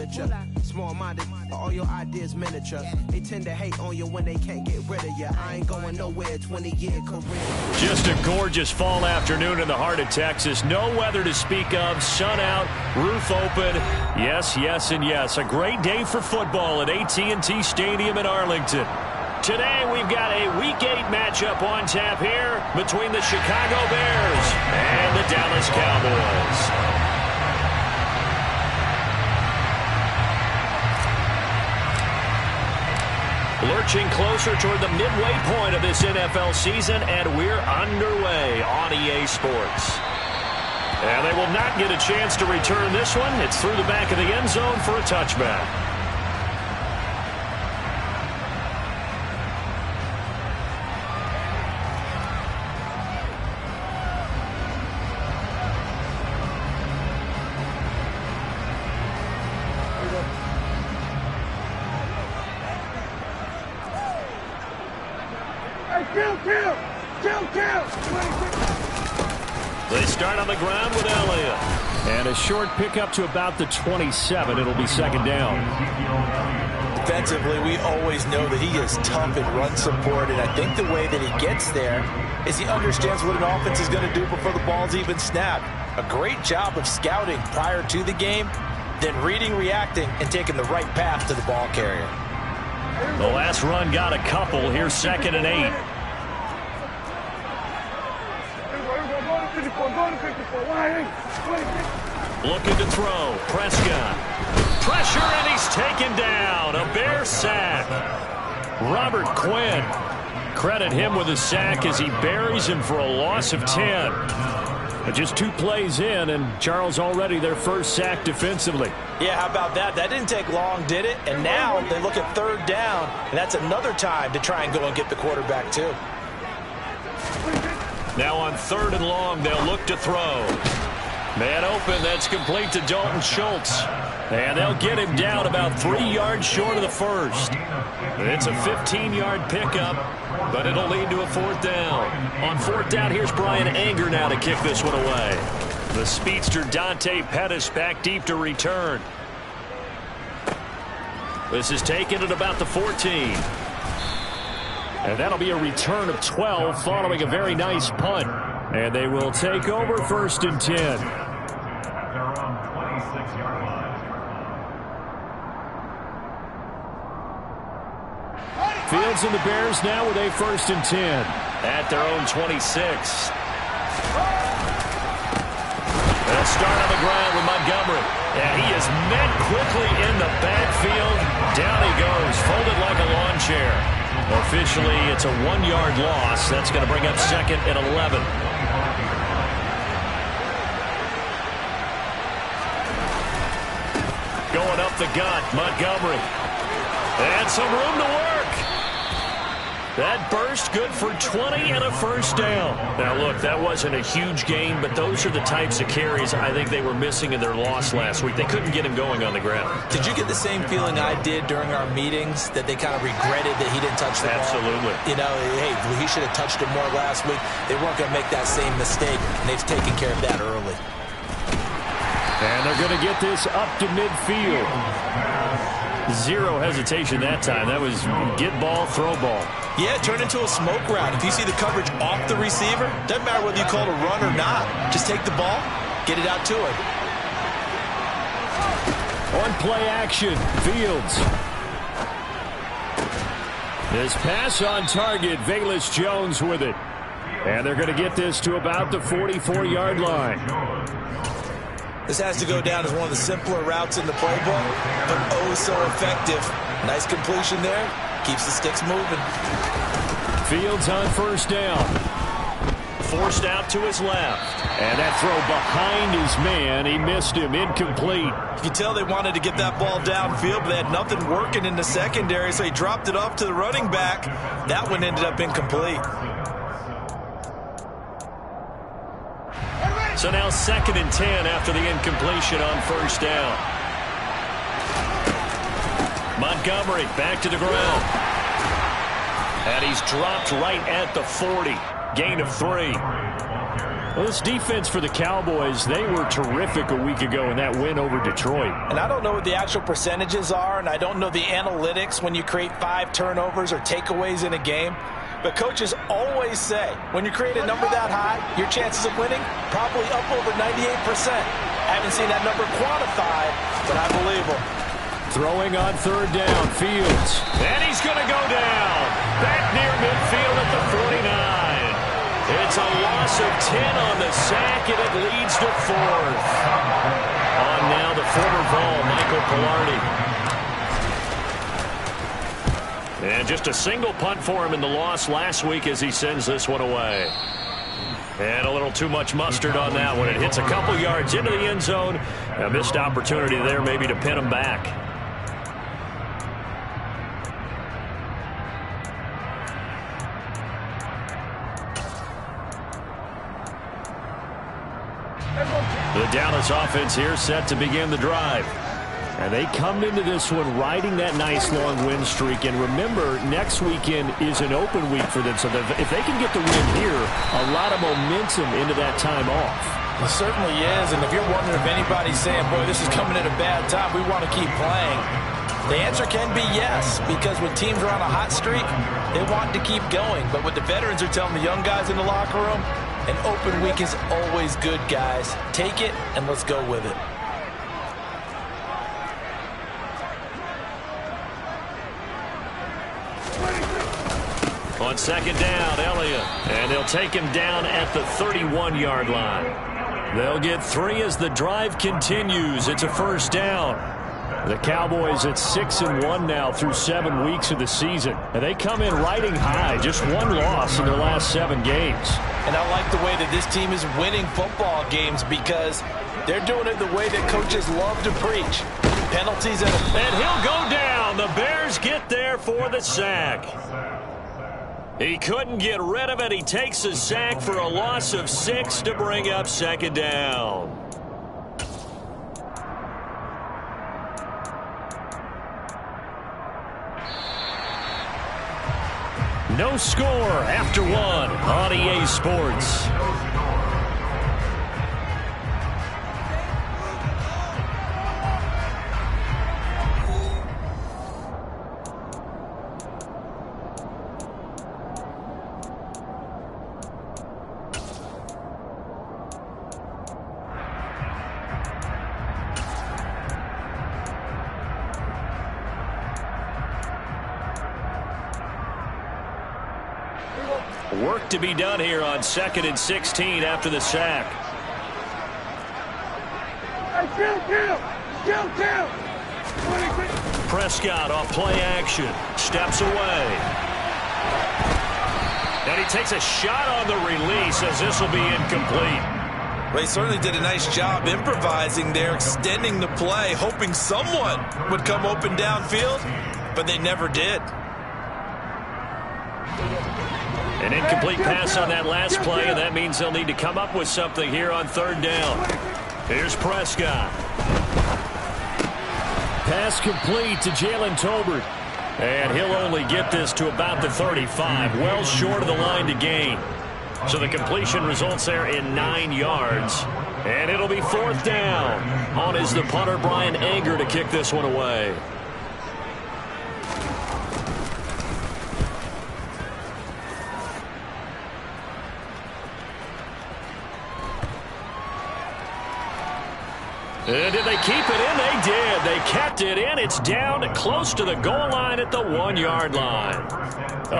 temperature. Small-minded, all your ideas miniature. They tend to hate on you when they can't get rid of you. I ain't going nowhere, 20-year career. Just a gorgeous fall afternoon in the heart of Texas. No weather to speak of. Sun out, roof open. Yes, yes, and yes. A great day for football at AT&T Stadium in Arlington. Today we've got a Week 8 matchup on tap here between the Chicago Bears and the Dallas Cowboys. Lurching closer toward the midway point of this NFL season, and we're underway on EA Sports. And they will not get a chance to return this one. It's through the back of the end zone for a touchback. They start on the ground with Elliott. And a short pickup to about the 27. It'll be second down. Defensively, we always know that he is tough in run support, and I think the way that he gets there is he understands what an offense is going to do before the ball's even snapped. A great job of scouting prior to the game, then reading, reacting, and taking the right path to the ball carrier. The last run got a couple. Here's 2nd and 8. Looking to throw. Prescott. Pressure, and he's taken down. A Bear sack. Robert Quinn. Credit him with a sack as he buries him for a loss of 10. But just 2 plays in, and Charles already their first sack defensively. Yeah, how about that? That didn't take long, did it? And now they look at 3rd down, and that's another time to try and go and get the quarterback too. Now on 3rd and long, they'll look to throw. Man open, that's complete to Dalton Schultz. And they'll get him down about 3 yards short of the first. It's a 15-yard pickup, but it'll lead to a 4th down. On 4th down, here's Brian Anger now to kick this one away. The speedster Dante Pettis back deep to return. This is taken at about the 14. And that'll be a return of 12 following a very nice punt. And they will take over 1st and 10. Fields and the Bears now with a 1st and 10 at their own 26. They'll start on the ground with Montgomery. And he is met quickly in the backfield. Down he goes, folded like a lawn chair. Officially, it's a 1-yard loss. That's going to bring up 2nd and 11. Going up the gut, Montgomery. And some room to work. That burst good for 20 and a 1st down. Now, look, that wasn't a huge gain, but those are the types of carries I think they were missing in their loss last week. They couldn't get him going on the ground. Did you get the same feeling I did during our meetings, that they kind of regretted that he didn't touch the ball? Absolutely. You know, hey, he should have touched it more last week. They weren't going to make that same mistake, and they've taken care of that early. And they're going to get this up to midfield. Zero hesitation that time. That was get ball, throw ball. Yeah, it turned into a smoke route. If you see the coverage off the receiver, doesn't matter whether you call it a run or not. Just take the ball, get it out to him. On play action, Fields. This pass on target, Velus Jones with it. And they're going to get this to about the 44-yard line. This has to go down as one of the simpler routes in the playbook, but oh so effective. Nice completion there. Keeps the sticks moving. Fields on 1st down. Forced out to his left. And that throw behind his man. He missed him. Incomplete. You can tell they wanted to get that ball downfield, but they had nothing working in the secondary, so he dropped it off to the running back. That one ended up incomplete. So now 2nd and 10 after the incompletion on 1st down. Montgomery back to the ground. And he's dropped right at the 40. Gain of 3. Well, this defense for the Cowboys, they were terrific a week ago in that win over Detroit. And I don't know what the actual percentages are, and I don't know the analytics when you create 5 turnovers or takeaways in a game. But coaches always say, when you create a number that high, your chances of winning probably up over 98%. I haven't seen that number quantified, but I believe them. Throwing on third down, Fields. And he's going to go down. Back near midfield at the 49. It's a loss of 10 on the sack, and it leads to 4th. On now the former Vol, Michael Palardy. And just a single punt for him in the loss last week as he sends this one away. And a little too much mustard on that one. It hits a couple yards into the end zone. A missed opportunity there maybe to pin him back. The Dallas offense here set to begin the drive. And they come into this one riding that nice long win streak. And remember, next weekend is an open week for them. So if they can get the win here, a lot of momentum into that time off. It certainly is. And if you're wondering if anybody's saying, boy, this is coming at a bad time, we want to keep playing, the answer can be yes. Because when teams are on a hot streak, they want to keep going. But what the veterans are telling the young guys in the locker room, an open week is always good, guys. Take it and let's go with it. On second down, Elliott. And they'll take him down at the 31-yard line. They'll get 3 as the drive continues. It's a first down. The Cowboys at 6-1 now through 7 weeks of the season. And they come in riding high. Just 1 loss in their last 7 games. And I like the way that this team is winning football games because they're doing it the way that coaches love to preach. Penalties and he'll go down. The Bears get there for the sack. He couldn't get rid of it. He takes a sack for a loss of 6 to bring up second down. No score after 1 on EA Sports. Work to be done here on 2nd and 16 after the sack. Prescott off play action. Steps away. And he takes a shot on the release as this will be incomplete. Well, he certainly did a nice job improvising there, extending the play, hoping someone would come open downfield, but they never did. An incomplete pass on that last play, and that means they'll need to come up with something here on 3rd down. Here's Prescott. Pass complete to Jalen Tolbert. And he'll only get this to about the 35, well short of the line to gain. So the completion results there in 9 yards. And it'll be 4th down. On is the punter, Brian Anger, to kick this one away. And did they keep it in? They did. They kept it in. It's down close to the goal line at the 1-yard line.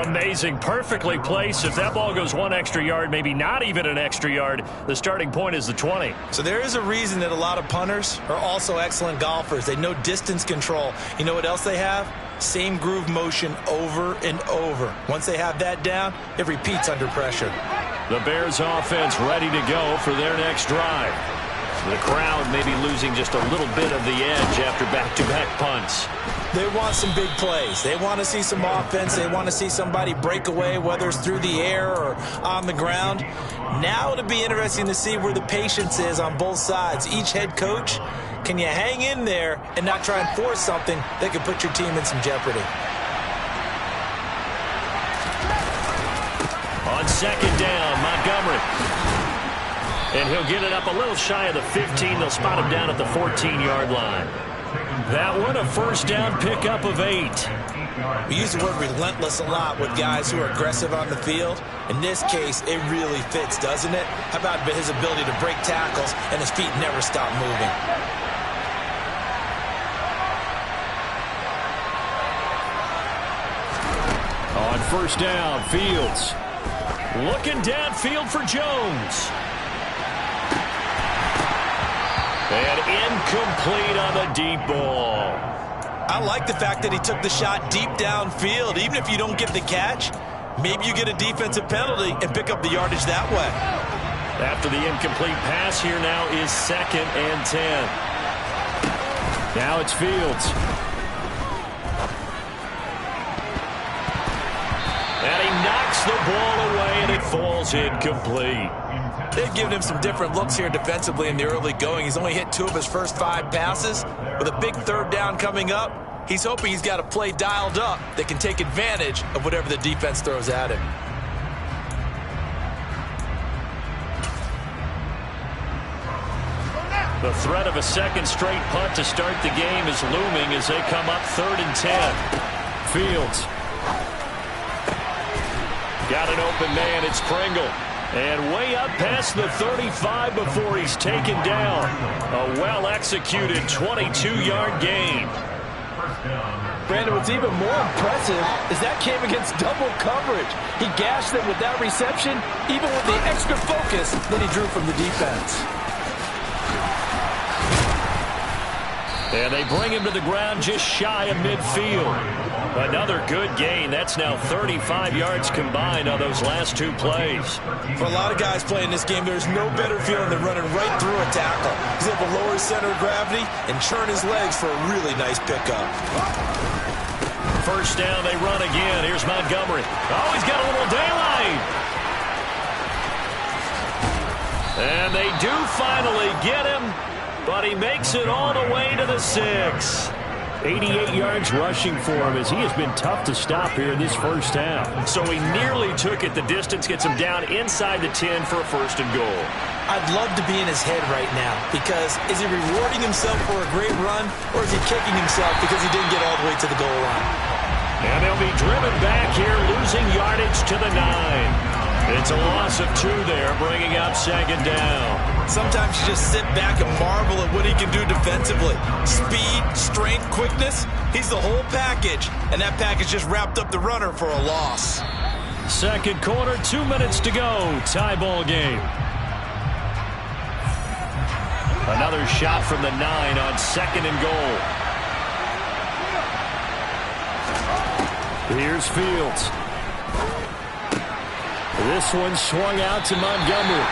Amazing. Perfectly placed. If that ball goes 1 extra yard, maybe not even an extra yard, the starting point is the 20. So there is a reason that a lot of punters are also excellent golfers. They know distance control. You know what else they have? Same groove motion over and over. Once they have that down, it repeats under pressure. The Bears offense ready to go for their next drive. The crowd may be losing just a little bit of the edge after back-to-back punts. They want some big plays. They want to see some offense. They want to see somebody break away, whether it's through the air or on the ground. Now it'll be interesting to see where the patience is on both sides. Each head coach, can you hang in there and not try and force something that could put your team in some jeopardy? On 2nd down, Montgomery. And he'll get it up a little shy of the 15. They'll spot him down at the 14-yard line. That one, a first down pickup of 8. We use the word relentless a lot with guys who are aggressive on the field. In this case, it really fits, doesn't it? How about his ability to break tackles and his feet never stop moving? On first down, Fields. Looking downfield for Jones. And incomplete on the deep ball. I like the fact that he took the shot deep downfield. Even if you don't get the catch, maybe you get a defensive penalty and pick up the yardage that way. After the incomplete pass, here now is 2nd and 10. Now it's Fields. And he knocks the ball away, and it falls incomplete. They've given him some different looks here defensively in the early going. He's only hit 2 of his first 5 passes. With a big 3rd down coming up, he's hoping he's got a play dialed up that can take advantage of whatever the defense throws at him. The threat of a second straight punt to start the game is looming as they come up 3rd and 10. Fields. Got an open man. It's Pringle. And way up past the 35 before he's taken down. A well-executed 22-yard gain. Brandon, what's even more impressive is that came against double coverage. He gashed them with that reception, even with the extra focus that he drew from the defense. And they bring him to the ground just shy of midfield. Another good gain. That's now 35 yards combined on those last 2 plays. For a lot of guys playing this game, there's no better feeling than running right through a tackle. He's able to lower his center of gravity and churn his legs for a really nice pickup. First down, they run again. Here's Montgomery. Oh, he's got a little daylight. And they do finally get him, but he makes it all the way to the 6. 88 yards rushing for him as he has been tough to stop here in this first half. So he nearly took it the distance, gets him down inside the 10 for a 1st and goal. I'd love to be in his head right now because is he rewarding himself for a great run or is he kicking himself because he didn't get all the way to the goal line? And they'll be driven back here, losing yardage to the 9. It's a loss of 2 there, bringing up 2nd down. Sometimes you just sit back and marvel at what he can do defensively. Speed, strength, quickness, he's the whole package. And that package just wrapped up the runner for a loss. 2nd quarter, 2 minutes to go. Tie ball game. Another shot from the 9 on 2nd and goal. Here's Fields. This one swung out to Montgomery.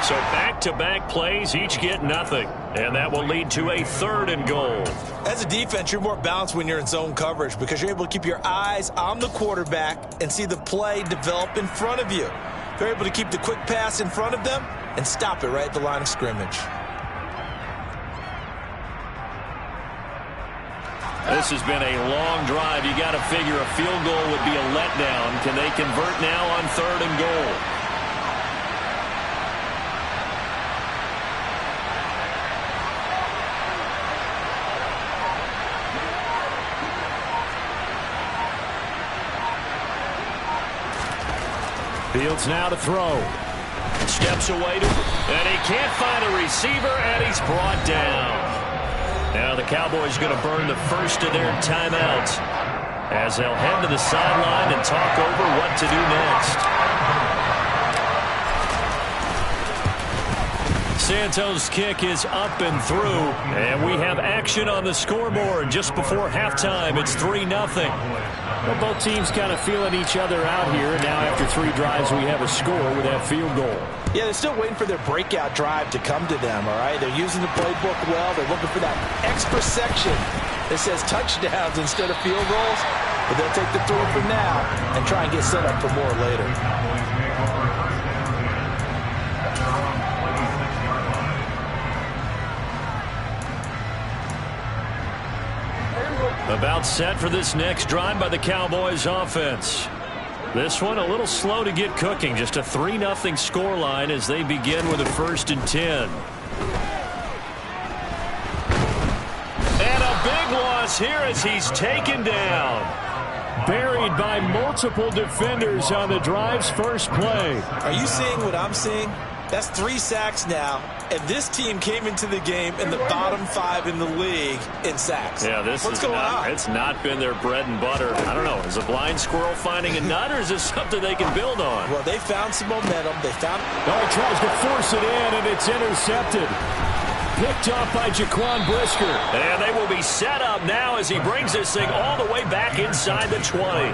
So back-to-back plays, each get nothing. And that will lead to a 3rd and goal. As a defense, you're more balanced when you're in zone coverage because you're able to keep your eyes on the quarterback and see the play develop in front of you. They're able to keep the quick pass in front of them and stop it right at the line of scrimmage. This has been a long drive. You got to figure a field goal would be a letdown. Can they convert now on 3rd and goal? Fields now to throw. Steps away to, and he can't find a receiver, and he's brought down. Now the Cowboys going to burn the first of their timeouts as they'll head to the sideline and talk over what to do next. Santos' kick is up and through, and we have action on the scoreboard just before halftime. It's 3-0. Well, both teams kind of feeling each other out here, and now after 3 drives, we have a score with that field goal. Yeah, they're still waiting for their breakout drive to come to them, all right? They're using the playbook well. They're looking for that extra section that says touchdowns instead of field goals, but they'll take the 3 for now and try and get set up for more later. About set for this next drive by the Cowboys offense. This one a little slow to get cooking. Just a 3-0 scoreline as they begin with a 1st and 10. And a big loss here as he's taken down. Buried by multiple defenders on the drive's first play. Are you seeing what I'm seeing? That's 3 sacks now, and this team came into the game in the bottom 5 in the league in sacks. Yeah, What's going on? It's not been their bread and butter. I don't know. Is a blind squirrel finding a nut, or is this something they can build on? Well, they found some momentum. They found. Oh, he tries to force it in, and it's intercepted. Picked off by Jaquan Brisker. And they will be set up now as he brings this thing all the way back inside the 20.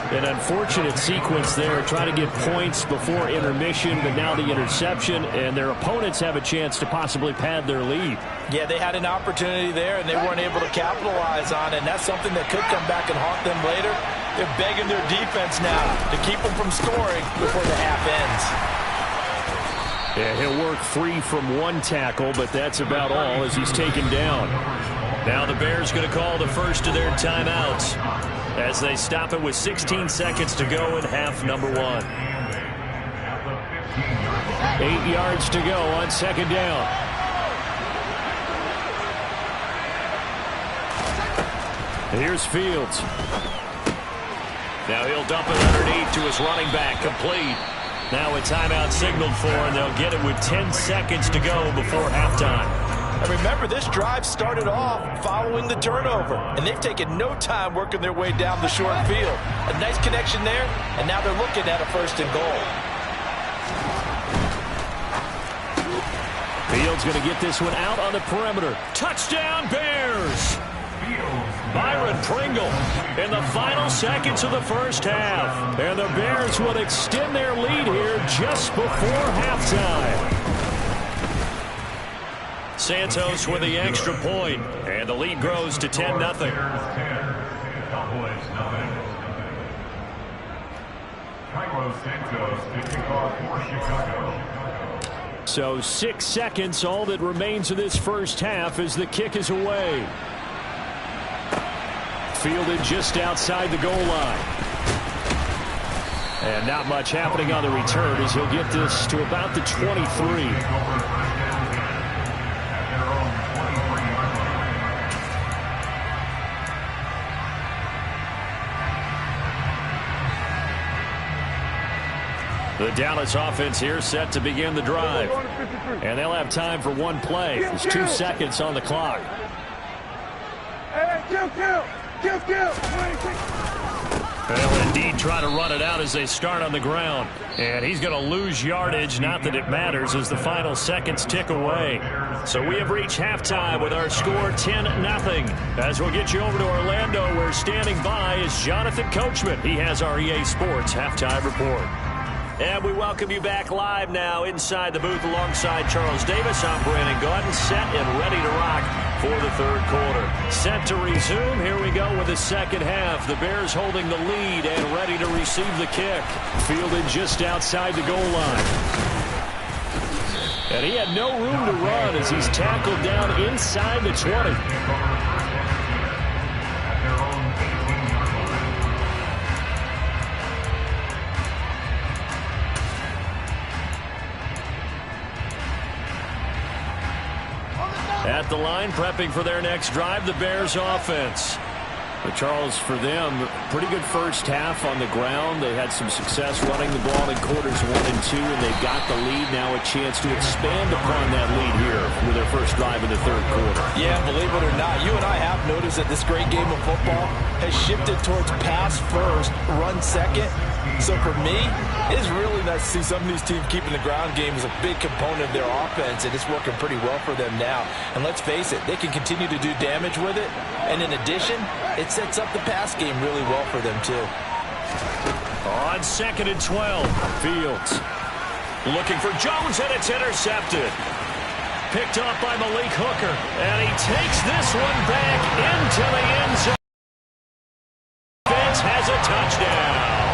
An unfortunate sequence there, trying to get points before intermission, but now the interception, and their opponents have a chance to possibly pad their lead. Yeah, they had an opportunity there, and they weren't able to capitalize on it, and that's something that could come back and haunt them later. They're begging their defense now to keep them from scoring before the half ends. Yeah, he'll work free from 1 tackle, but that's about all as he's taken down. Now the Bears going to call the first of their timeouts as they stop it with 16 seconds to go in half number 1. 8 yards to go on 2nd down. Here's Fields. Now he'll dump it underneath to his running back, complete. Now a timeout signaled for, and they'll get it with 10 seconds to go before halftime. And remember, this drive started off following the turnover, and they've taken no time working their way down the short field. A nice connection there, and now they're looking at a 1st and goal. Fields going to get this one out on the perimeter. Touchdown, Bears! Byron Pringle in the final seconds of the first half. And the Bears will extend their lead here just before halftime. Santos with the extra point, and the lead grows to 10-0. So 6 seconds, all that remains of this first half as the kick is away. Fielded just outside the goal line. And not much happening on the return as he'll get this to about the 23. The Dallas offense here set to begin the drive. And they'll have time for 1 play. There's 2 seconds on the clock. They'll indeed try to run it out as they start on the ground. And he's going to lose yardage, not that it matters, as the final seconds tick away. So we have reached halftime with our score 10-0. As we'll get you over to Orlando, where standing by is Jonathan Coachman. He has our EA Sports halftime report. And we welcome you back live now inside the booth alongside Charles Davis. I'm Brandon Gaudin, set and ready to rock for the third quarter. Set to resume. Here we go with the second half. The Bears holding the lead and ready to receive the kick. Fielded just outside the goal line. And he had no room to run as he's tackled down inside the 20. At the line, prepping for their next drive, the Bears offense. But Charles, for them, pretty good first half on the ground. They had some success running the ball in quarters 1 and 2, and they got the lead. Now a chance to expand upon that lead here with their first drive in the third quarter. Yeah, believe it or not, you and I have noticed that this great game of football has shifted towards pass first, run second. So for me, it is really nice to see some of these teams keeping the ground game as a big component of their offense, and it's working pretty well for them now. And let's face it, they can continue to do damage with it. And in addition, it sets up the pass game really well for them, too. On 2nd and 12, Fields looking for Jones, and it's intercepted. Picked off by Malik Hooker, and he takes this one back into the end zone. Defense has a touchdown.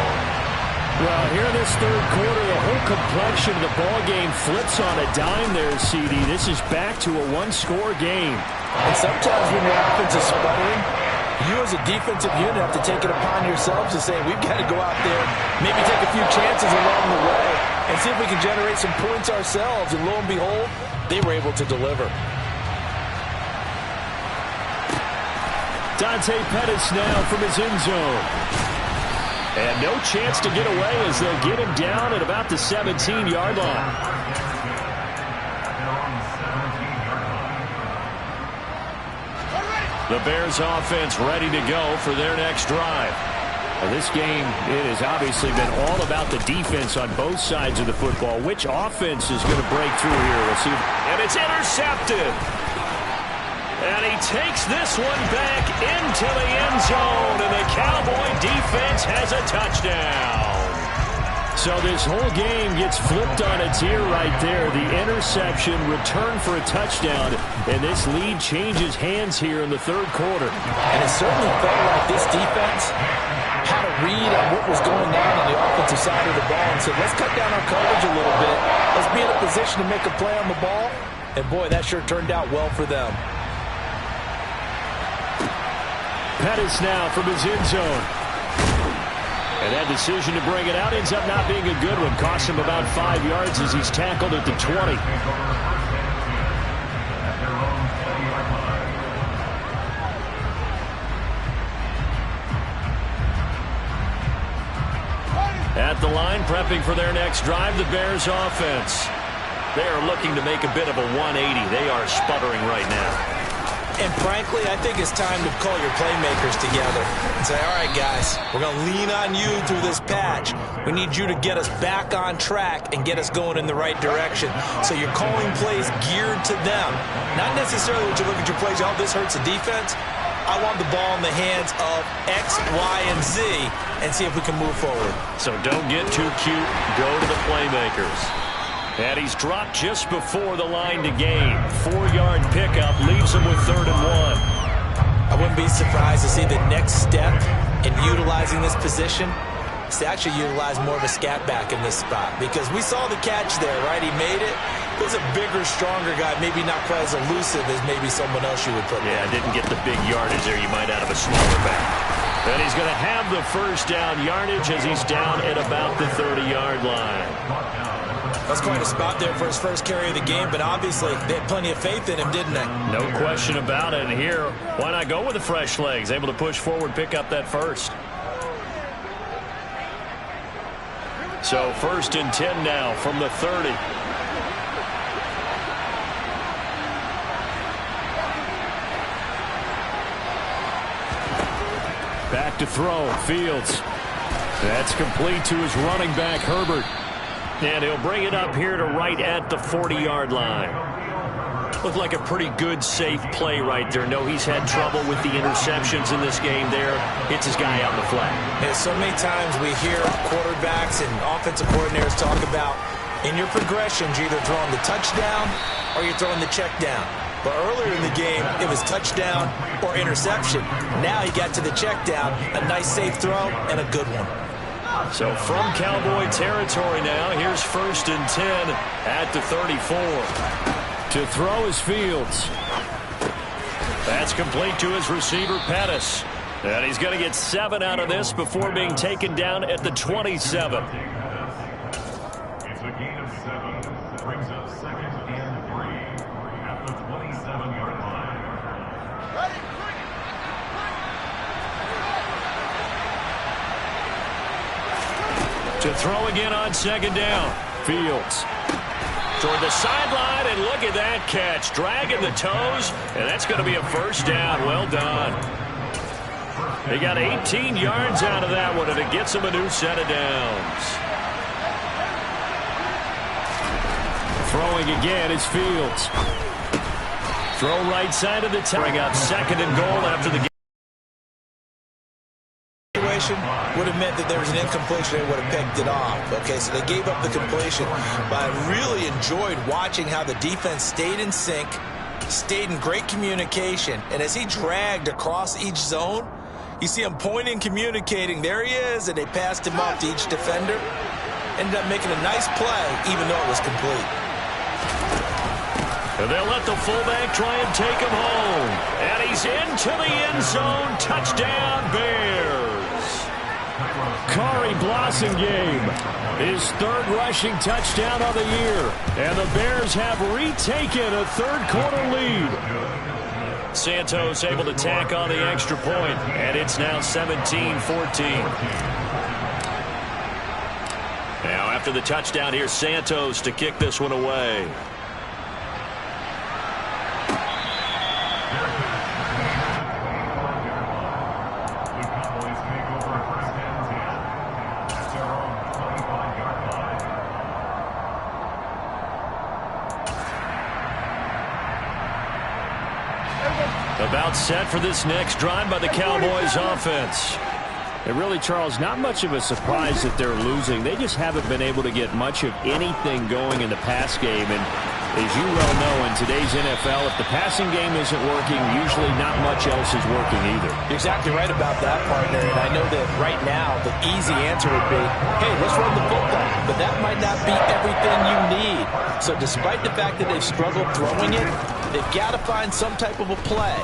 Well, here in this third quarter, the whole complexion of the ball game flips on a dime there, CD. This is back to a one-score game. And sometimes when your offense is sputtering, You as a defensive unit have to take it upon yourselves to say, we've got to go out there, maybe take a few chances along the way, and see if we can generate some points ourselves. And lo and behold, they were able to deliver. Dante Pettis now from his end zone. And no chance to get away as they'll get him down at about the 17-yard line. The Bears offense ready to go for their next drive. Well, this game, it has obviously been all about the defense on both sides of the football. Which offense is going to break through here? We'll see. And it's intercepted. And he takes this one back into the end zone, and the Cowboy defense has a touchdown. So this whole game gets flipped on its ear right there. The interception, return for a touchdown, and this lead changes hands here in the third quarter. And it certainly felt like this defense had a read on what was going on the offensive side of the ball and said, let's cut down our coverage a little bit. Let's be in a position to make a play on the ball. And boy, that sure turned out well for them. Pettis now from his end zone. And that decision to bring it out ends up not being a good one. Costs him about 5 yards as he's tackled at the 20. At the line, prepping for their next drive, the Bears offense. They are looking to make a bit of a 180. They are sputtering right now. And frankly, I think it's time to call your playmakers together and say, all right, guys, we're going to lean on you through this patch. We need you to get us back on track and get us going in the right direction. So you're calling plays geared to them. Not necessarily when you look at your plays, oh, this hurts the defense. I want the ball in the hands of X, Y, and Z and see if we can move forward. So don't get too cute. Go to the playmakers. And he's dropped just before the line to gain. 4-yard pickup leaves him with 3rd and 1. I wouldn't be surprised to see the next step in utilizing this position is to actually utilize more of a scat back in this spot. Because we saw the catch there, right? He made it. He was a bigger, stronger guy, maybe not quite as elusive as maybe someone else you would put there. Yeah, didn't get the big yardage there you might out of a smaller back. And he's going to have the first down yardage as he's down at about the 30-yard line. That's quite a spot there for his first carry of the game, but obviously they had plenty of faith in him, didn't they? No question about it. And here, why not go with the fresh legs? Able to push forward, pick up that first. So 1st and 10 now from the 30. Back to throw, Fields. That's complete to his running back, Herbert. And he'll bring it up here to right at the 40-yard line. Looked like a pretty good, safe play right there. No, he's had trouble with the interceptions in this game there. Hits his guy out in the flat. And so many times we hear quarterbacks and offensive coordinators talk about in your progressions, you're either throwing the touchdown or you're throwing the check down. But earlier in the game, it was touchdown or interception. Now he got to the check down, a nice safe throw, and a good one. So from Cowboy territory now, here's 1st and 10 at the 34. To throw is Fields. That's complete to his receiver, Pettis. And he's going to get 7 out of this before being taken down at the 27. It's a gain of 7. Brings up 2nd and 3 at the 27-yard line. To throw again on 2nd down. Fields. Toward the sideline, and look at that catch. Dragging the toes, and that's going to be a first down. Well done. They got 18 yards out of that one, and it gets them a new set of downs. Throwing again is Fields. Throw right side of the time. Bring up 2nd and goal after the game. Would have meant that there was an incompletion and would have picked it off. Okay, so they gave up the completion. But I really enjoyed watching how the defense stayed in sync, stayed in great communication, and as he dragged across each zone, you see him pointing, communicating. There he is, and they passed him off to each defender. Ended up making a nice play, even though it was complete. And they'll let the fullback try and take him home. And he's into the end zone. Touchdown, Bears. Kari Blasingame, his third rushing touchdown of the year. And the Bears have retaken a third-quarter lead. Santos able to tack on the extra point, and it's now 17-14. Now after the touchdown, here's Santos to kick this one away. About set for this next drive by the Cowboys offense. And really, Charles, not much of a surprise that they're losing. They just haven't been able to get much of anything going in the pass game. And as you well know, in today's NFL, if the passing game isn't working, usually not much else is working either. You're exactly right about that, partner. And I know that right now the easy answer would be, hey, let's run the football. But that might not be everything you need. So despite the fact that they've struggled throwing it, they've got to find some type of a play,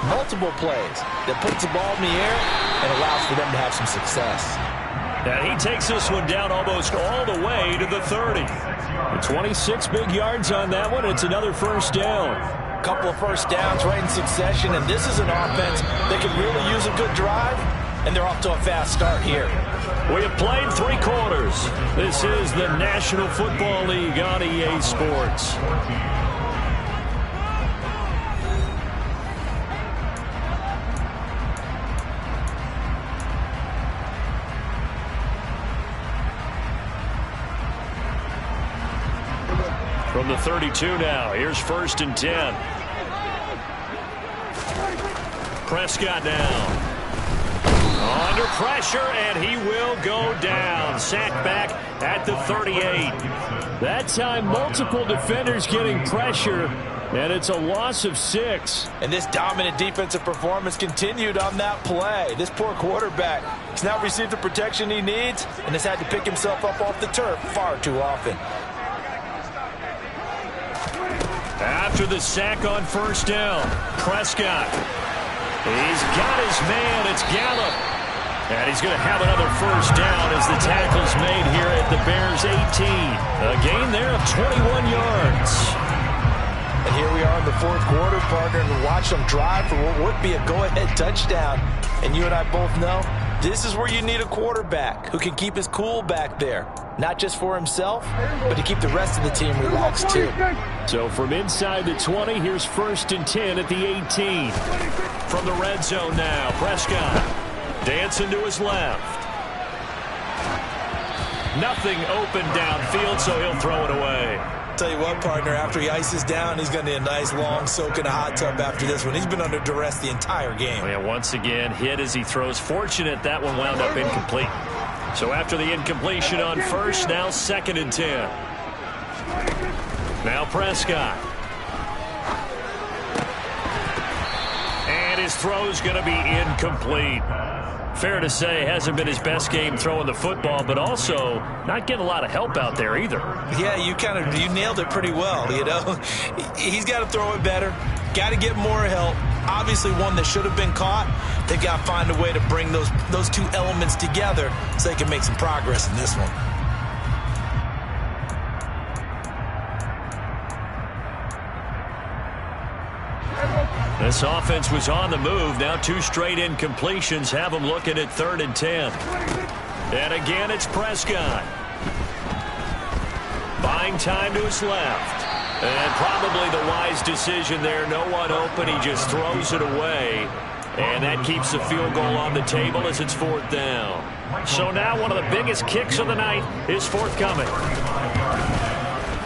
multiple plays, that puts the ball in the air and allows for them to have some success. And he takes this one down almost all the way to the 30. 26 big yards on that one. It's another first down. Couple of first downs right in succession, and this is an offense that could really use a good drive, and they're off to a fast start here. We have played 3 quarters. This is the National Football League on EA Sports. From the 32 now, here's 1st and 10. Prescott down. Under pressure, and he will go down. Sacked back at the 38. That time, multiple defenders getting pressure, and it's a loss of 6. And this dominant defensive performance continued on that play. This poor quarterback has not received the protection he needs and has had to pick himself up off the turf far too often. After the sack on 1st down, Prescott. He's got his man. It's Gallup. And he's going to have another first down as the tackle's made here at the Bears 18. A gain there of 21 yards. And here we are in the 4th quarter, partner, and watch them drive for what would be a go-ahead touchdown. And you and I both know this is where you need a quarterback who can keep his cool back there. Not just for himself, but to keep the rest of the team relaxed too. So from inside the 20, here's 1st and 10 at the 18. From the red zone now, Prescott dancing to his left. Nothing open downfield, so he'll throw it away. Tell you what, partner, after he ices down, he's going to need a nice long soak in a hot tub after this one. He's been under duress the entire game. Yeah, once again, hit as he throws. Fortunate that one wound up incomplete. So after the incompletion on 1st, now 2nd and 10. Now Prescott. And his throw's going to be incomplete. Fair to say, hasn't been his best game throwing the football, but also not getting a lot of help out there either. Yeah, you nailed it pretty well, you know. He's got to throw it better. Got to get more help. Obviously one that should have been caught. They've got to find a way to bring those 2 elements together so they can make some progress in this one. This offense was on the move. Now 2 straight incompletions have them looking at 3rd and 10. And again, it's Prescott. Buying time to his left. And probably the wise decision there. No one open. He just throws it away. And that keeps the field goal on the table as it's 4th down. So now one of the biggest kicks of the night is forthcoming.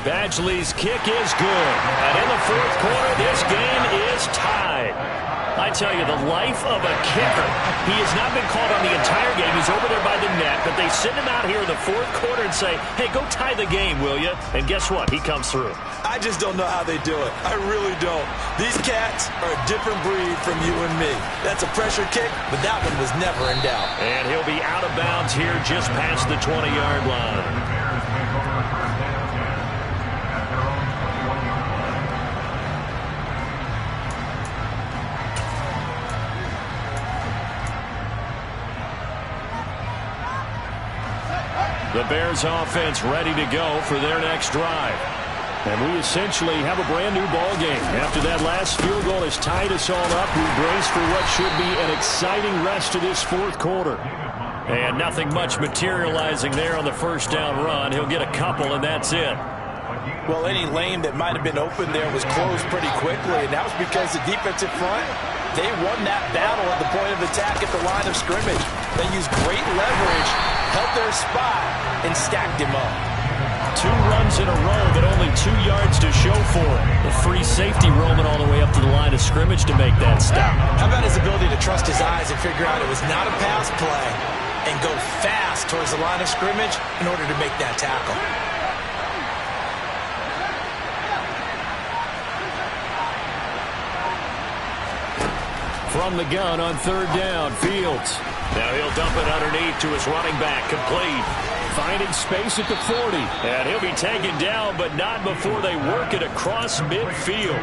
Badgley's kick is good. And in the 4th quarter, this game is tied. I tell you, the life of a kicker. He has not been called on the entire game. He's over there by the net, but they send him out here in the 4th quarter and say, hey, go tie the game, will you? And guess what? He comes through. I just don't know how they do it. I really don't. These cats are a different breed from you and me. That's a pressure kick, but that one was never in doubt. And he'll be out of bounds here just past the 20-yard line. The Bears offense ready to go for their next drive. And we essentially have a brand new ball game. After that last field goal has tied us all up, we brace for what should be an exciting rest of this fourth quarter. And nothing much materializing there on the first down run. He'll get a couple, and that's it. Well, any lane that might have been open there was closed pretty quickly, and that was because the defensive front, they won that battle at the point of attack at the line of scrimmage. They used great leverage, held their spot, and stacked him up. 2 runs in a row, but only 2 yards to show for it. The free safety roaming all the way up to the line of scrimmage to make that stop. How about his ability to trust his eyes and figure out it was not a pass play and go fast towards the line of scrimmage in order to make that tackle? From the gun on third down, Fields. Now he'll dump it underneath to his running back, complete. Finding space at the 40. And he'll be taken down, but not before they work it across midfield.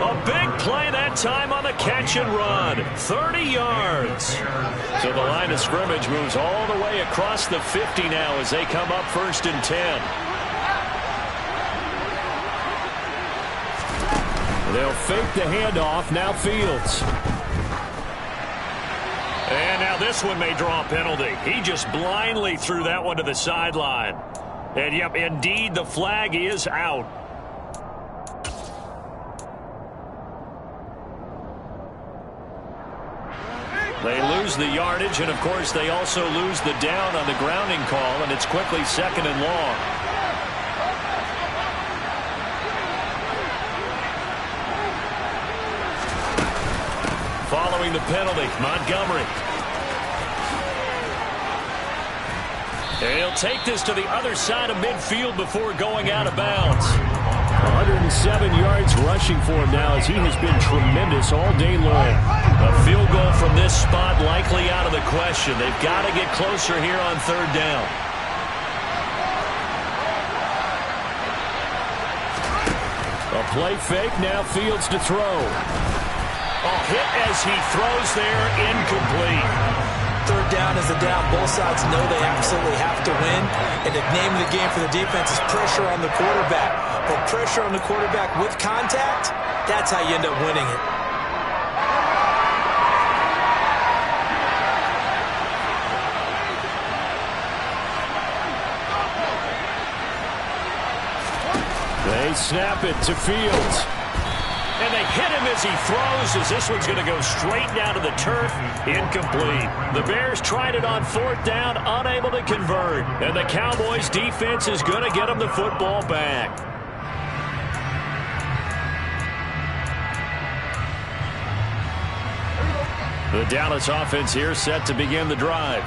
A big play that time on the catch and run. 30 yards. So the line of scrimmage moves all the way across the 50 now as they come up 1st and 10. They'll fake the handoff. Now Fields. And now this one may draw a penalty. He just blindly threw that one to the sideline. And, yep, indeed, the flag is out. They lose the yardage, and, of course, they also lose the down on the grounding call, and it's quickly 2nd and long. Following the penalty, Montgomery. And he'll take this to the other side of midfield before going out of bounds. 107 yards rushing for him now as he has been tremendous all day long. A field goal from this spot likely out of the question. They've got to get closer here on third down. A play fake, now Fields to throw. A hit as he throws there, incomplete. Third down is the down. Both sides know they absolutely have to win. And the name of the game for the defense is pressure on the quarterback. But pressure on the quarterback with contact, that's how you end up winning it. They snap it to Fields. And they hit him as he throws, as this one's going to go straight down to the turf. Incomplete. The Bears tried it on 4th down, unable to convert. And the Cowboys' defense is going to get them the football back. The Dallas offense here set to begin the drive.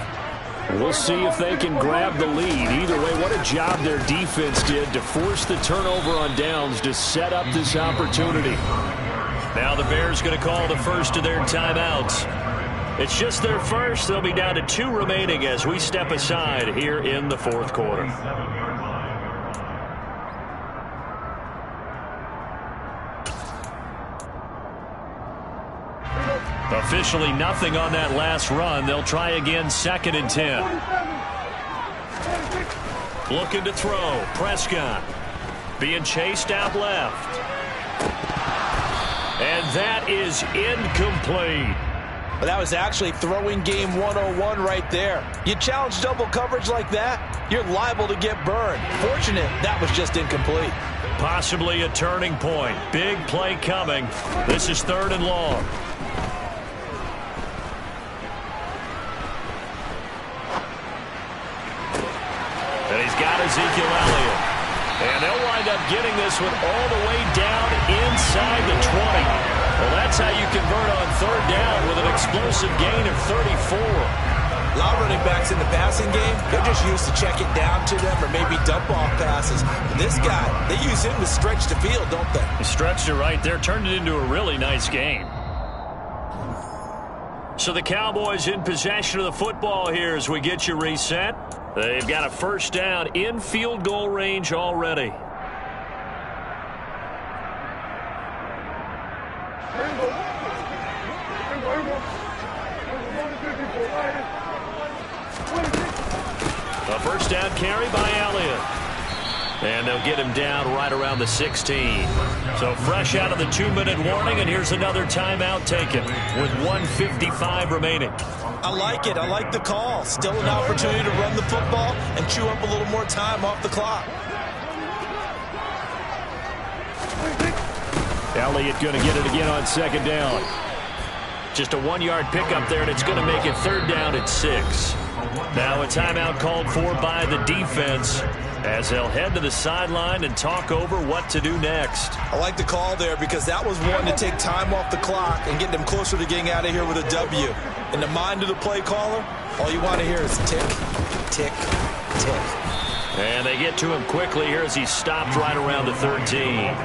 We'll see if they can grab the lead. Either way, what a job their defense did to force the turnover on downs to set up this opportunity. Now the Bears going to call the first of their timeouts. It's just their first. They'll be down to 2 remaining as we step aside here in the fourth quarter. Officially nothing on that last run. They'll try again 2nd and 10. Looking to throw. Prescott being chased out left. And that is incomplete. Well, that was actually throwing game 101 right there. You challenge double coverage like that, you're liable to get burned. Fortunate that was just incomplete. Possibly a turning point. Big play coming. This is 3rd and long. And he's got Ezekiel Elliott. And they'll wind up getting this one all the way down inside the 20. Well, that's how you convert on 3rd down with an explosive gain of 34. A lot of running backs in the passing game, they're just used to check it down to them or maybe dump off passes. This guy, they use him to stretch the field, don't they? He stretched it right there, turned it into a really nice game. So the Cowboys in possession of the football here as we get you reset. They've got a 1st down in field goal range already. A A first down carry by Elliott. And they'll get him down right around the 16. So fresh out of the 2-minute warning, and here's another timeout taken with 1:55 remaining. I like it. I like the call. Still an opportunity to run the football and chew up a little more time off the clock. Elliott going to get it again on second down. Just a 1-yard pickup there, and it's going to make it third down at 6. Now a timeout called for by the defense as they'll head to the sideline and talk over what to do next. I like the call there because that was one to take time off the clock and get them closer to getting out of here with a W. In the mind of the play caller, all you want to hear is tick, tick, tick. And they get to him quickly here as he stopped right around the 13.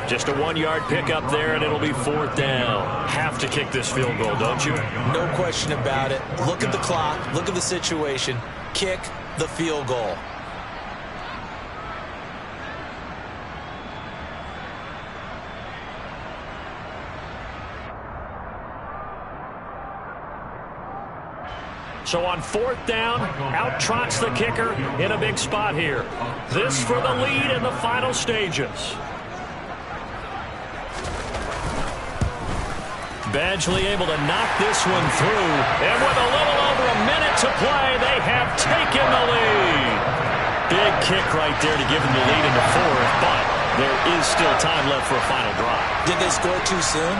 Just a 1-yard pickup there, and it'll be fourth down. Have to kick this field goal, don't you? No question about it. Look at the clock. Look at the situation. Kick the field goal. So on fourth down, out trots the kicker in a big spot here. This for the lead in the final stages. Badgley able to knock this one through. And with a little over a minute to play, they have taken the lead. Big kick right there to give them the lead in the fourth, but there is still time left for a final drive. Did they score too soon?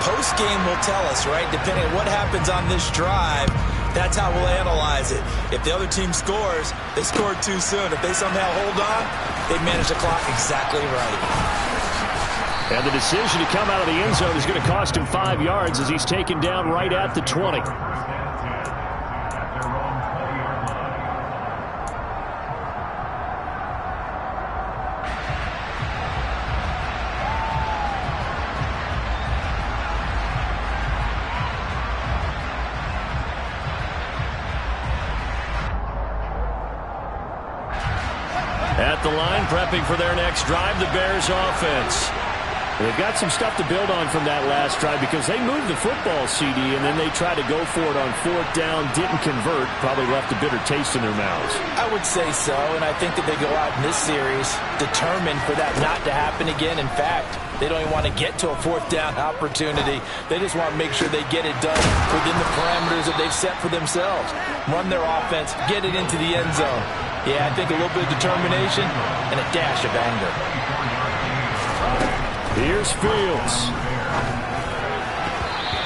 Post-game will tell us, right? Depending on what happens on this drive, that's how we'll analyze it. If the other team scores, they scored too soon. If they somehow hold on, they manage the clock exactly right. And the decision to come out of the end zone is going to cost him 5 yards as he's taken down right at the 20. At the line, prepping for their next drive, the Bears offense. They've got some stuff to build on from that last drive because they moved the football, CD, and then they tried to go for it on fourth down, didn't convert, probably left a bitter taste in their mouths. I would say so, and I think that they go out in this series determined for that not to happen again. In fact, they don't even want to get to a fourth down opportunity. They just want to make sure they get it done within the parameters that they've set for themselves. Run their offense, get it into the end zone. Yeah, I think a little bit of determination and a dash of anger. Here's Fields.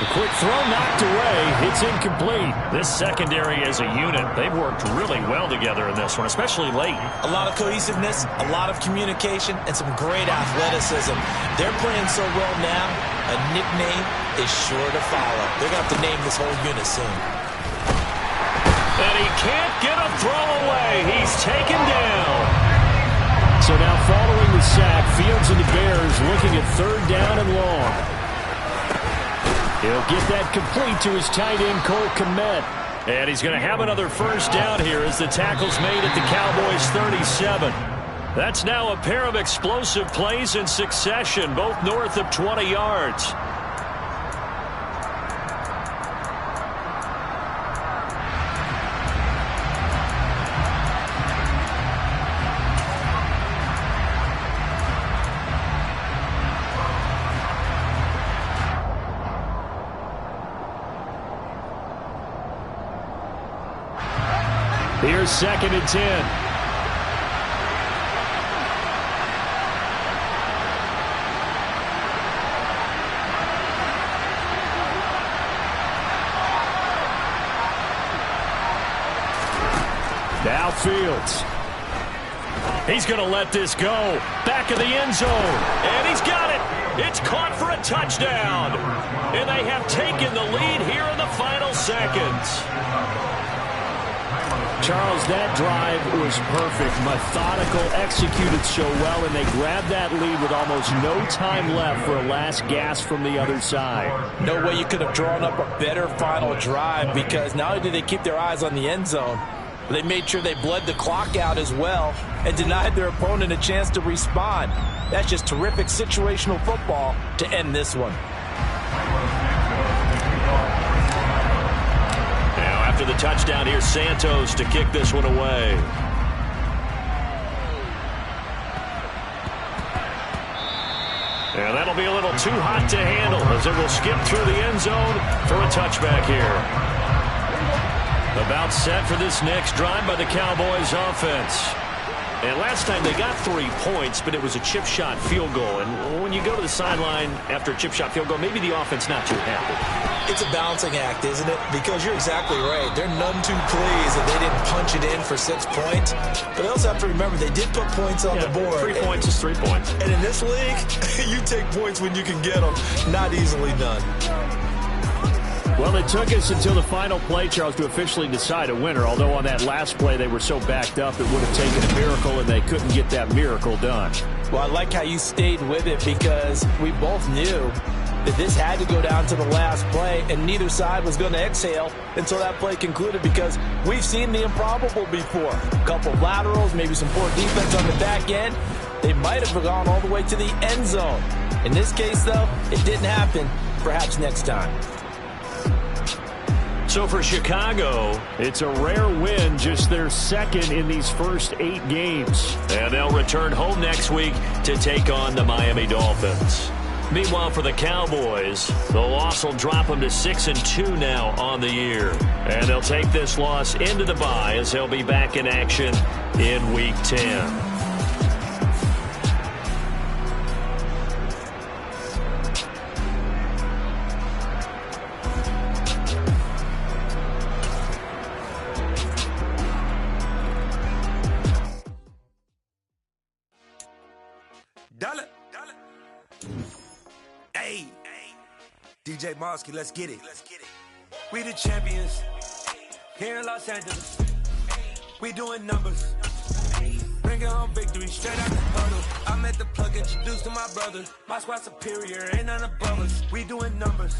A quick throw knocked away. It's incomplete. This secondary as a unit, they've worked really well together in this one, especially late. A lot of cohesiveness, a lot of communication, and some great athleticism. They're playing so well now, a nickname is sure to follow. They're going to have to name this whole unit soon. And he can't get a throw away. He's taken down. So now following the sack, Fields and the Bears looking at third down and long. He'll get that complete to his tight end, Cole Kmet. And he's going to have another first down here as the tackle's made at the Cowboys' 37. That's now a pair of explosive plays in succession, both north of 20 yards. Here's second and 10. Now Fields. He's going to let this go. Back of the end zone. And he's got it. It's caught for a touchdown. And they have taken the lead here in the final seconds. Charles, that drive was perfect. Methodical, executed so well, and they grabbed that lead with almost no time left for a last gasp from the other side. No way you could have drawn up a better final drive because not only did they keep their eyes on the end zone, but they made sure they bled the clock out as well and denied their opponent a chance to respond. That's just terrific situational football to end this one. After the touchdown, here's Santos to kick this one away. And that'll be a little too hot to handle as it will skip through the end zone for a touchback here. About set for this next drive by the Cowboys offense. And last time they got 3 points, but it was a chip shot field goal. And when you go to the sideline after a chip shot field goal, maybe the offense not too happy. It's a balancing act, isn't it? Because you're exactly right. They're none too pleased that they didn't punch it in for 6 points. But they also have to remember they did put points on the board. 3 points is 3 points. And in this league, you take points when you can get them. Not easily done. Well, it took us until the final play, Charles, to officially decide a winner. Although on that last play they were so backed up, it would have taken a miracle, and they couldn't get that miracle done. Well, I like how you stayed with it because we both knew that this had to go down to the last play, and neither side was going to exhale until that play concluded because we've seen the improbable before. A couple of laterals, maybe some poor defense on the back end. They might have gone all the way to the end zone. In this case, though, it didn't happen. Perhaps next time. So for Chicago, it's a rare win, just their second in these first 8 games. And they'll return home next week to take on the Miami Dolphins. Meanwhile, for the Cowboys, the loss will drop them to 6-2 now on the year. And they'll take this loss into the bye as they'll be back in action in Week 10. Hey, DJ Mosky, let's get it. We the champions here in Los Angeles. We doing numbers. Bringing home victory straight out the huddle. I'm at the plug, introduced to my brother. My squad superior, ain't none above us. We doing numbers.